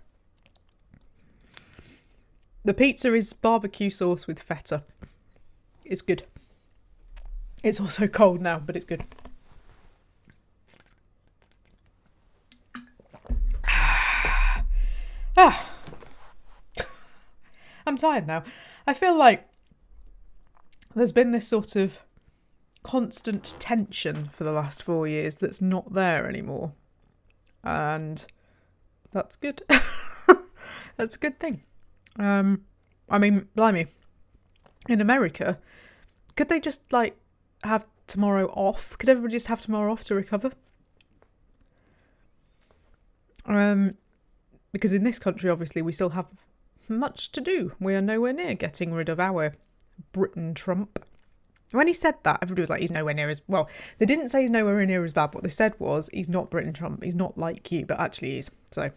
A: The pizza is barbecue sauce with feta. It's good. It's also cold now, but it's good. I'm tired now. I feel like there's been this sort of constant tension for the last 4 years that's not there anymore. and that's good. That's a good thing. I mean, blimey. In America, could they just, like, have tomorrow off? Could everybody just have tomorrow off to recover? Because in this country, obviously, we still have much to do. We are nowhere near getting rid of our Britain Trump. When he said that, everybody was like, he's nowhere near as... Well, they didn't say he's nowhere near as bad. What they said was, he's not Britain Trump. He's not like you, but actually he is. So...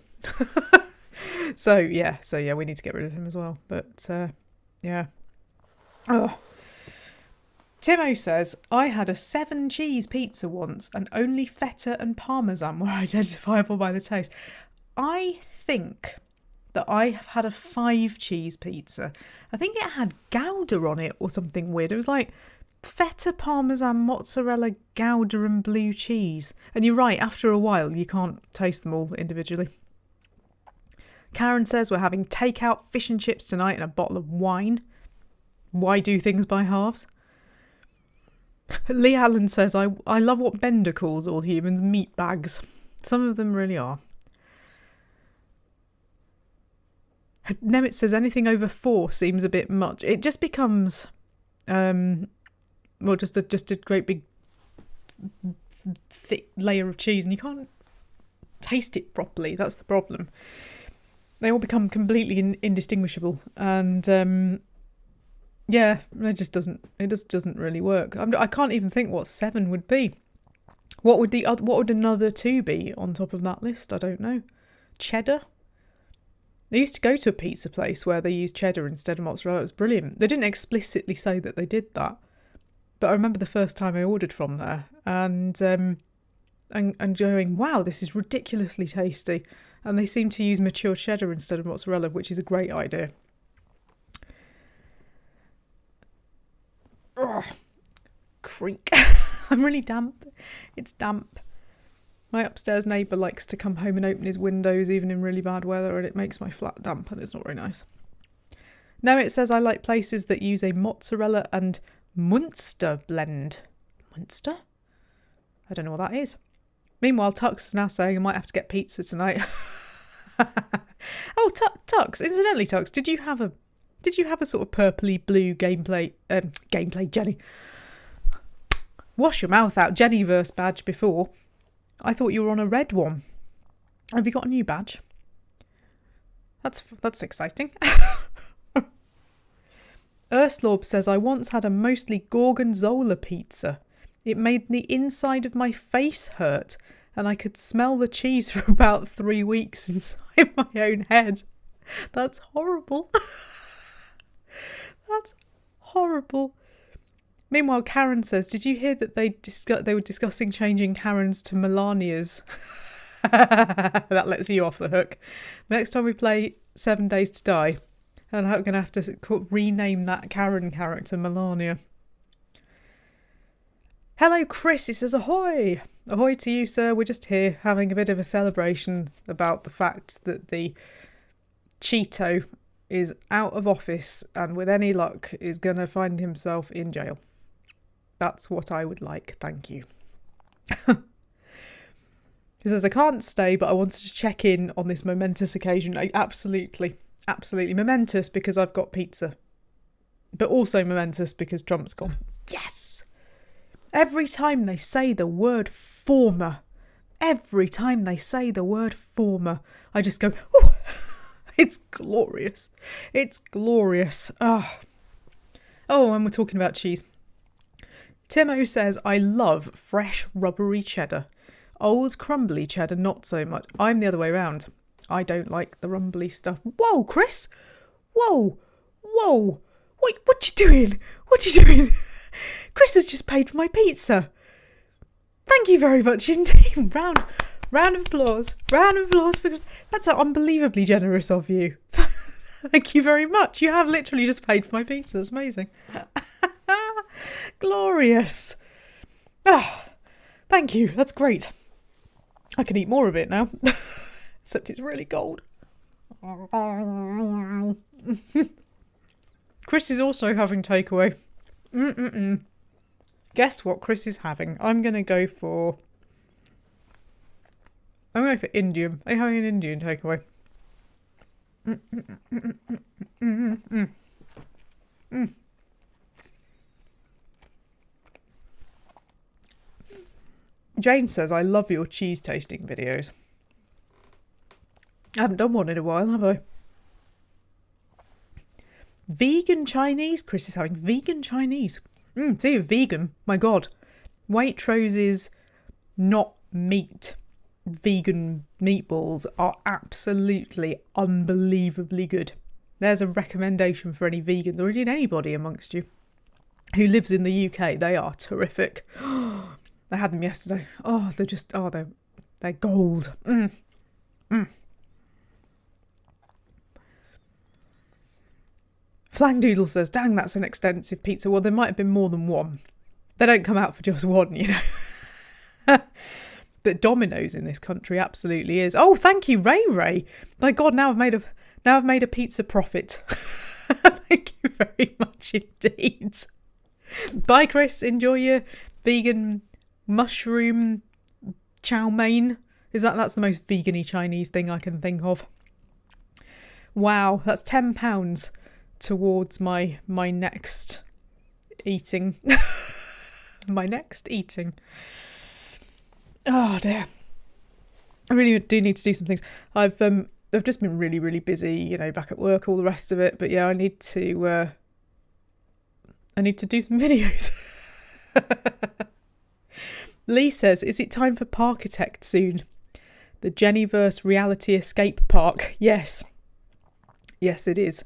A: So yeah, we need to get rid of him as well. But, yeah. Oh. Timo says, I had a 7-cheese pizza once and only feta and parmesan were identifiable by the taste. I think that I have had a 5-cheese pizza. I think it had Gouda on it or something weird. It was like feta, parmesan, mozzarella, Gouda and blue cheese. And you're right, after a while you can't taste them all individually. Karen says we're having takeout fish and chips tonight and a bottle of wine. Why do things by halves? Lee Allen says, I love what Bender calls all humans meat bags. Some of them really are. Nemitz says anything over 4 seems a bit much. It just becomes, just a great big thick layer of cheese and you can't taste it properly. That's the problem. They all become completely indistinguishable, and it just doesn't really work. I can't even think what 7 would be. What would another 2 be on top of that list? I don't know. Cheddar. I used to go to a pizza place where they used cheddar instead of mozzarella. It was brilliant. They didn't explicitly say that they did that, but I remember the first time I ordered from there and going, wow, this is ridiculously tasty. And they seem to use mature cheddar instead of mozzarella, which is a great idea. Ugh. Creak. I'm really damp. It's damp. My upstairs neighbour likes to come home and open his windows even in really bad weather, and it makes my flat damp, and it's not very nice. Now it says I like places that use a mozzarella and Munster blend. Munster? I don't know what that is. Meanwhile, Tux is now saying I might have to get pizza tonight. Oh, Tux. Incidentally, Tux, did you have a sort of purpley blue gameplay Jenny? Wash your mouth out, Jennyverse badge before. I thought you were on a red one. Have you got a new badge? That's exciting. Urslorb says I once had a mostly gorgonzola pizza. It made the inside of my face hurt, and I could smell the cheese for about 3 weeks inside my own head. That's horrible. That's horrible. Meanwhile, Karen says, did you hear that they were discussing changing Karen's to Melania's? That lets you off the hook. Next time we play 7 Days to Die, and I'm going to have to rename that Karen character Melania. Hello, Chris. He says, ahoy. Ahoy to you, sir. We're just here having a bit of a celebration about the fact that the Cheeto is out of office and with any luck is going to find himself in jail. That's what I would like. Thank you. He says, I can't stay, but I wanted to check in on this momentous occasion. Absolutely momentous because I've got pizza. But also momentous because Trump's gone. Yes! Every time they say the word former, I just go, oh, it's glorious. It's glorious. Oh, and we're talking about cheese. Timo says, I love fresh rubbery cheddar. Old crumbly cheddar, not so much. I'm the other way around. I don't like the rumbly stuff. Whoa, Chris! Whoa! Wait, what you doing? Chris has just paid for my pizza. Thank you very much indeed. Round of applause. Because that's unbelievably generous of you. Thank you very much. You have literally just paid for my pizza. That's amazing. Glorious. Oh, thank you. That's great. I can eat more of it now. Except it's really cold. Chris is also having takeaway. Guess what Chris is having? I'm going to go for I'm going for Indian. Are you having an Indian takeaway? Jane says, I love your cheese tasting videos. I haven't done one in a while, have I? Vegan Chinese? Chris is having vegan Chinese. See, vegan. My God. Waitrose's not meat vegan meatballs are absolutely unbelievably good. There's a recommendation for any vegans, or indeed anybody amongst you who lives in the UK. They are terrific. I had them yesterday. Oh, they're just, they're gold. Flangdoodle says, dang, that's an extensive pizza. Well, there might have been more than one. They don't come out for just one, you know. But Domino's in this country absolutely is. Oh, thank you, Ray Ray. My God, now I've made a pizza profit. Thank you very much indeed. Bye, Chris. Enjoy your vegan mushroom chow mein. That's the most vegan-y Chinese thing I can think of. Wow, that's £10 towards my next eating. My next eating. Oh dear. I really do need to do some things. I've just been really, really busy, you know, back at work, all the rest of it. But yeah, I need to do some videos. Lee says, is it time for Parkitect soon? The Jennyverse Reality Escape Park. Yes. Yes, it is.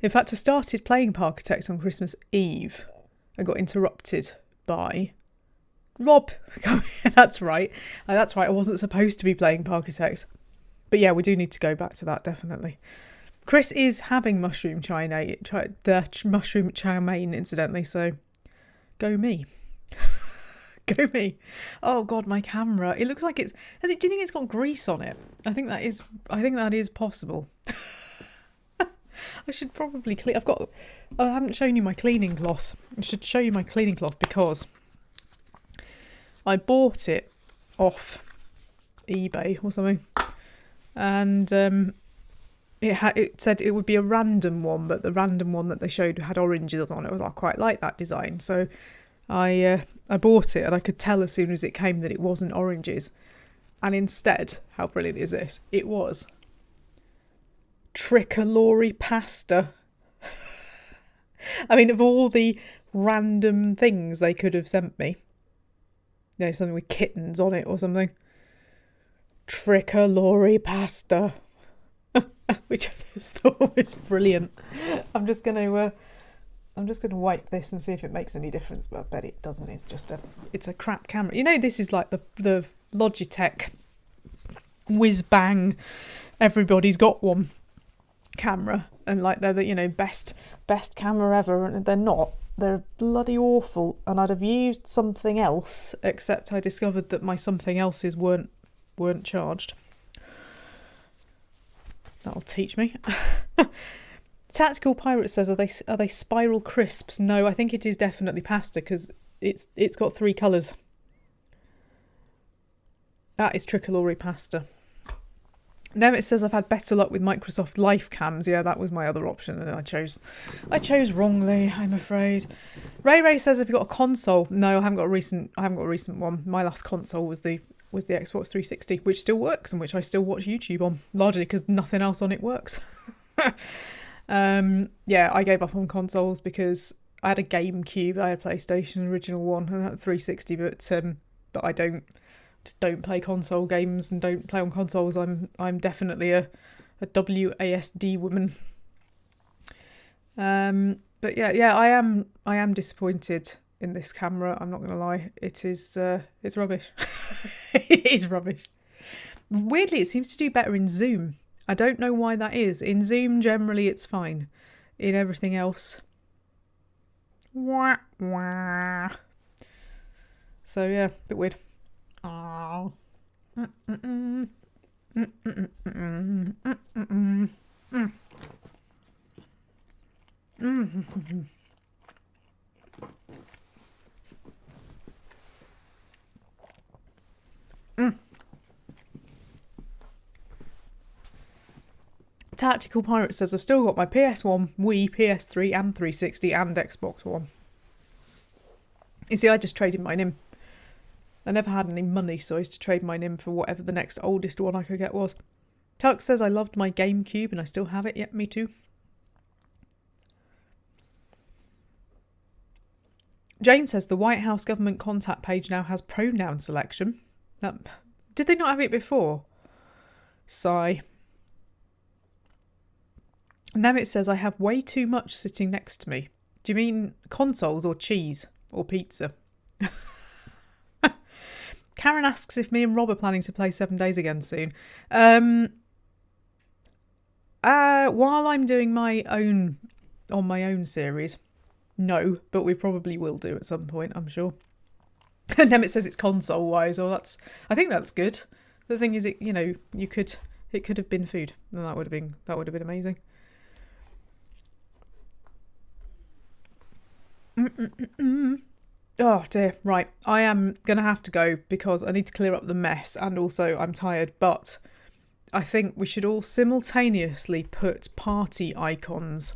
A: In fact, I started playing Parkitect on Christmas Eve. I got interrupted by Rob. That's right. That's right. I wasn't supposed to be playing Parkitect. But yeah, we do need to go back to that, definitely. Chris is having mushroom chow mein, incidentally, so go me. Go me. Oh God, my camera. It looks like do you think it's got grease on it? I think that is possible. I should probably clean. I haven't shown you my cleaning cloth. I should show you my cleaning cloth because I bought it off eBay or something, and it said it would be a random one, but the random one that they showed had oranges on it. I was like, I quite like that design, so I bought it, and I could tell as soon as it came that it wasn't oranges, and instead, how brilliant is this? It was tricolore pasta. I mean, of all the random things they could have sent me, you know, something with kittens on it or something. Tricolore pasta. Which I just thought was brilliant. I'm just gonna wipe this and see if it makes any difference, but I bet it doesn't. It's a crap camera. You know, this is like the Logitech whiz bang, everybody's got one camera, and like they're the, you know, best camera ever, and they're not. They're bloody awful, and I'd have used something else, except I discovered that my something else's weren't charged. That'll teach me. Tactical Pirate says, are they spiral crisps? No, I think it is definitely pasta because it's got 3 colours. That is tricolore pasta. Now it says I've had better luck with Microsoft Life Cams. Yeah, that was my other option, and I chose wrongly, I'm afraid. Ray says, have you got a console? No, I haven't got a recent one. My last console was the Xbox 360, which still works and which I still watch YouTube on, largely because nothing else on it works. Yeah, I gave up on consoles because I had a GameCube, I had a PlayStation original one, and I had a 360, but I just don't play console games and don't play on consoles. I'm definitely a WASD woman. But yeah, I am disappointed in this camera. I'm not going to lie. It's rubbish. It is rubbish. Weirdly, it seems to do better in Zoom. I don't know why that is. In Zoom, generally, it's fine. In everything else, wah, wah. So yeah, a bit weird. Oh. Tactical Pirate says, I've still got my PS1, Wii, PS3 and 360 and Xbox One. You see, I just traded mine in. I never had any money, so I used to trade mine in for whatever the next oldest one I could get was. Tuck says, I loved my GameCube and I still have it. Yep, me too. Jane says, the White House government contact page now has pronoun selection. Did they not have it before? Sigh. Nemit says, I have way too much sitting next to me. Do you mean consoles or cheese or pizza? Karen asks if me and Rob are planning to play 7 Days again soon. While I'm doing my own series, no, but we probably will do at some point, I'm sure. And Nemit says it's console wise, I think that's good. The thing is, it could have been food, and that would have been amazing. Oh dear, right. I am going to have to go because I need to clear up the mess and also I'm tired, but I think we should all simultaneously put party icons.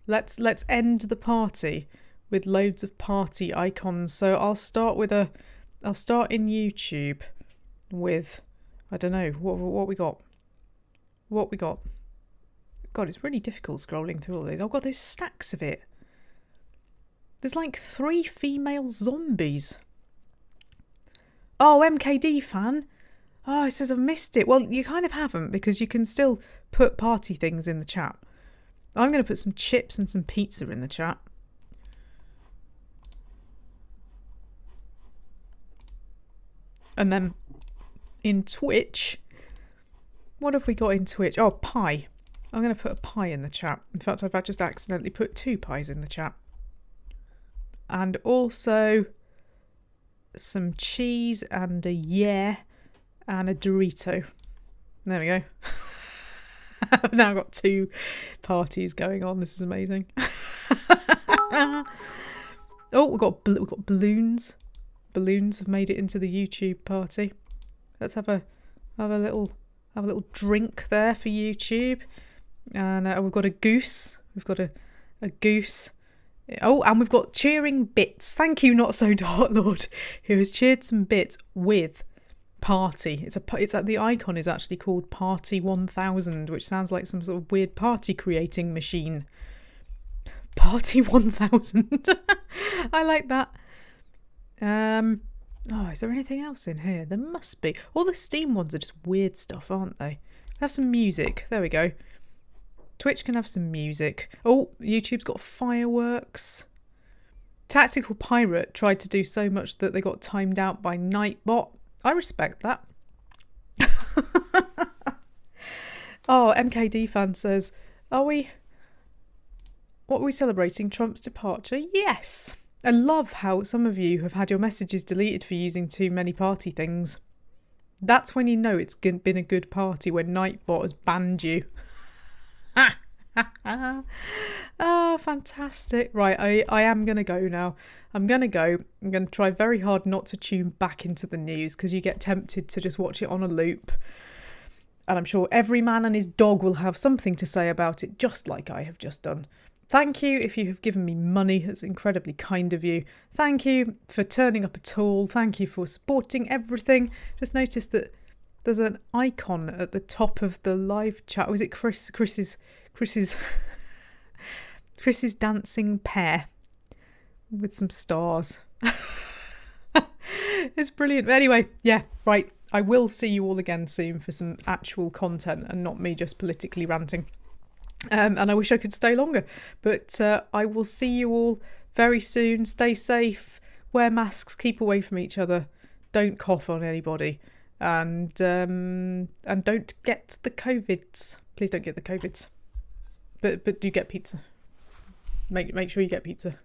A: Let's end the party with loads of party icons. So I'll start in YouTube with, I don't know, what we got. God, it's really difficult scrolling through all these. Oh God, there's stacks of it. There's like 3 female zombies. Oh, MKD fan. Oh, it says I've missed it. Well, you kind of haven't because you can still put party things in the chat. I'm going to put some chips and some pizza in the chat. And then in Twitch, what have we got in Twitch? Oh, pie. I'm going to put a pie in the chat. In fact, I've just accidentally put 2 pies in the chat. And also some cheese and a and a Dorito. There we go. I've now got 2 parties going on. This is amazing. Oh, we've got balloons. Balloons have made it into the YouTube party. Let's have a little drink there for YouTube. And we've got a goose. We've got a goose. Oh, and we've got cheering bits. Thank you, Not So Dark Lord, who has cheered some bits with party. The icon is actually called Party 1000, which sounds like some sort of weird party creating machine. Party 1000. I like that. Oh, is there anything else in here? There must be. All the Steam ones are just weird stuff, aren't they? Have some music. There we go. Twitch can have some music. Oh, YouTube's got fireworks. Tactical Pirate tried to do so much that they got timed out by Nightbot. I respect that. Oh, MKD fan says, what are we celebrating? Trump's departure? Yes. I love how some of you have had your messages deleted for using too many party things. That's when you know it's been a good party, when Nightbot has banned you. Oh, fantastic. Right, I am going to go now. I'm going to try very hard not to tune back into the news because you get tempted to just watch it on a loop. And I'm sure every man and his dog will have something to say about it, just like I have just done. Thank you if you have given me money. It's incredibly kind of you. Thank you for turning up at all. Thank you for supporting everything. Just noticed that there's an icon at the top of the live chat. Was it Chris's dancing pear with some stars? It's brilliant. But anyway, yeah, right. I will see you all again soon for some actual content and not me just politically ranting. And I wish I could stay longer, but I will see you all very soon. Stay safe, wear masks, keep away from each other, don't cough on anybody, and don't get the COVIDs. Please don't get the COVIDs, but do get pizza. Make sure you get pizza.